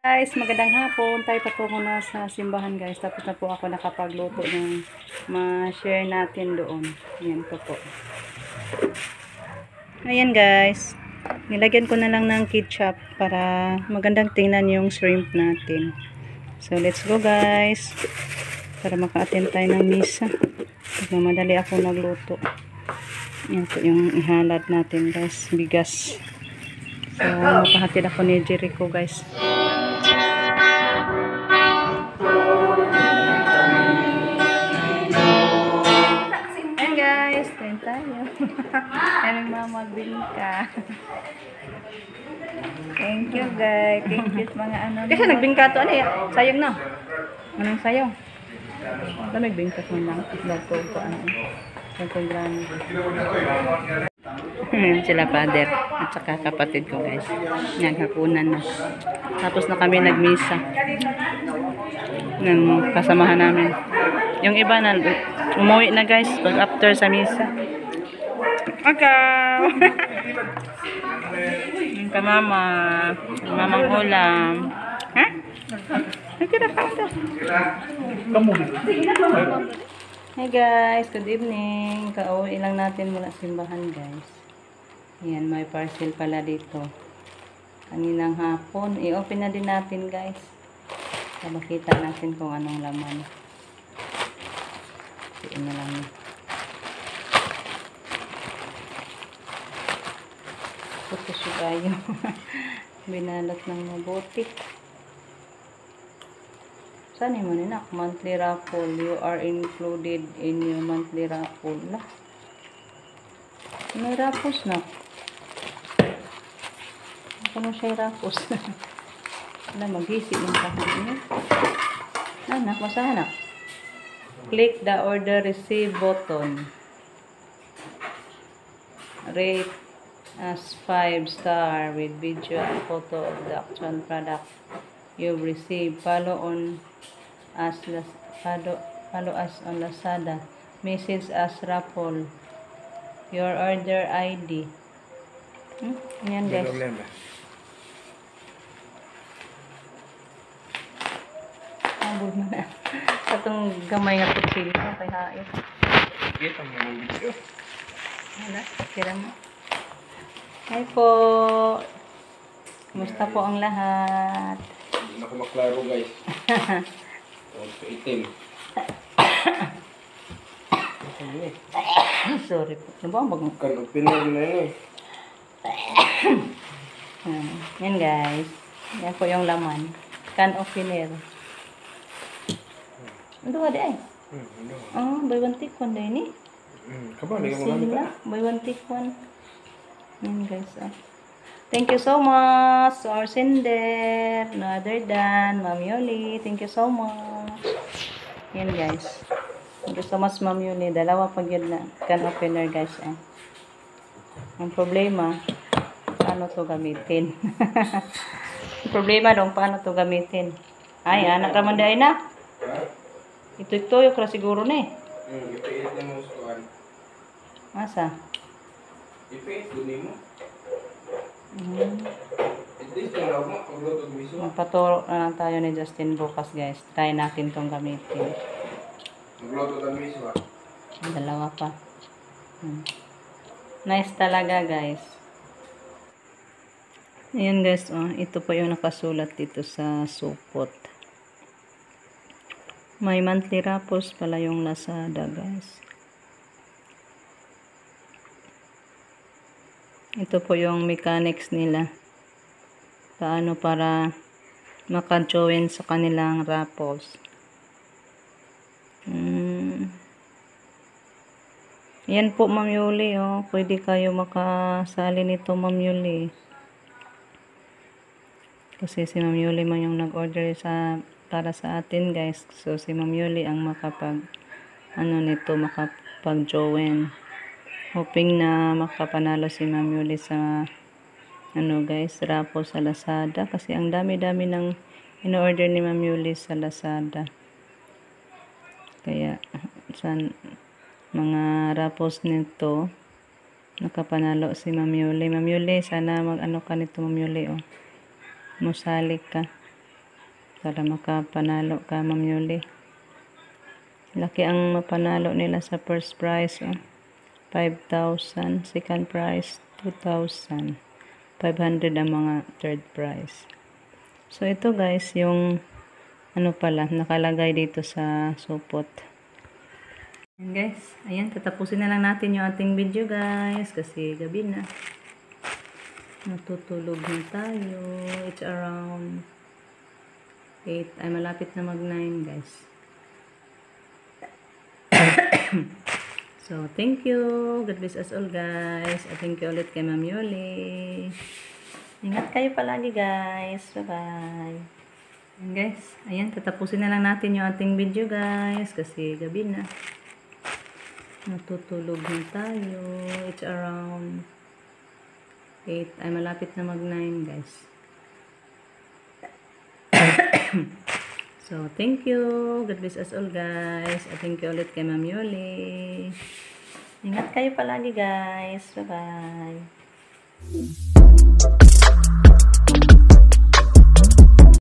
Guys, magandang hapon. Tayo patungo na sa simbahan guys. Tapos na po ako nakapagluto ng ma-share natin doon. Ayan po po. Ayan guys. Nilagyan ko na lang ng ketchup para magandang tingnan yung shrimp natin. So let's go guys. Para maka-attend tayo ng misa. Madali ako nagluto. Ayan po yung ihalad natin guys. Bigas. So mapahatid ako ni Jericho guys. Tayo. Aming mama bingka. Thank you guys. Thank you mga ano. Kasi nagbingka to ano yan? Sayang na. Anong sayang? Ito nagbingka ko lang. Nagko ko ano. Nagkongrami. Sila father at saka kapatid ko guys. Naghapunan na. Tapos na kami nagmisa. Ng kasamahan namin. Yung iba na umuwi na guys pag after sa misa. Okay. Yung kamama. Mamang ulam. Ha? Nagkira ka ito. Hey guys, good evening. Kauwi lang natin mula simbahan guys. Ayan, may parcel pala dito. Kaninang hapon. I-open na din natin guys. Para makita natin kung anong laman. Ito na lang. Ito siya tayo. Binalot ng mabuti. Saan mo ninak? Monthly raffle. You are included in your monthly raffle. Lah. May raffles na. Ano siya raffles? Wala, mag-isip ng kahit niya. Anak, masahanak. Click the order receive button. Rate as 5-star with video and photo of the actual product you've received. Follow us on Lazada. Message as raffle. Your order ID. Yan guys. Abot mo na. Itong gamay nga kutsilyo kay hain. Kita mo ng video. Wala, kira mo. Hi po. Kumusta po ang lahat? Hindi na ako maklaro guys. Itim. Sorry po. Ano ba ang bagong? Kan opinion na yun eh. Yan guys. Yan po yung laman. Can opener. Ano ba di ay? Buy one take one din eh. Kapan lagi mo Sila, buy one take one. Yan guys. Thank you so much to our sender. No other than Ma'am Yoli. Thank you so much. Yan guys. Thank you so much Ma'am Yoli. Dalawa pag yun na can opener guys. Ang problema, paano to gamitin? Ang problema dong, paano to gamitin? Ay, anak raman day na. Ito yung kala siguro na eh. Ipiit na mo sukan. Masa? Ipiit kunin mo. At least yung lawak mo, pagluto ng miso. Magpaturo na lang tayo ni Justin bukas guys. Try natin tong gamitin. Magluto ng miso ah. Dalawa pa. Nice talaga guys. Ayan guys, ito po yung nakasulat dito sa supot. May monthly raffles pala yung Lazada guys. Ito po yung mechanics nila. Paano para maka-join sa kanilang raffles. Yan po Ma'am Yuli. Pwede kayo makasali nito Ma'am Yuli. Kasi si Ma'am Yuli man yung nag-order para sa atin guys. So si Ma'am Yuli ang makapag-join. Hoping na makapanalo si Ma'am Yuli sa guys, raffle sa Lazada. Kasi ang dami-dami ng in-order ni Ma'am Yuli sa Lazada. Kaya sa mga raffles nito nakapanalo si Ma'am Yuli. Ma'am Yuli, sana mag-ano ka nito Ma'am Yuli. Musalik ka. para makapanalo ka, Ma'am Yoli. Laki ang mapanalo nila sa first prize. 5,000. Second prize, 2,000. 500 ang mga third prize. So, ito guys, yung ano pala, nakalagay dito sa supot. Ayan guys, ayan, tatapusin na lang natin yung ating video guys, kasi gabi na. Natutulog na tayo. It's around 8. Ay, malapit na mag 9 guys. So, thank you. God bless us all guys. At thank you ulit kay Ma'am Yoli. Ingat kayo palagi guys. Bye-bye. Ayan guys, ayan, tatapusin na lang natin yung ating video guys, kasi gabi na. Natutulog na tayo. It's around 8. Ay, malapit na mag 9 guys. So, thank you. God bless us all guys. At thank you ulit kay Ma'am Yoli. Ingat kayo palagi guys. Bye-bye.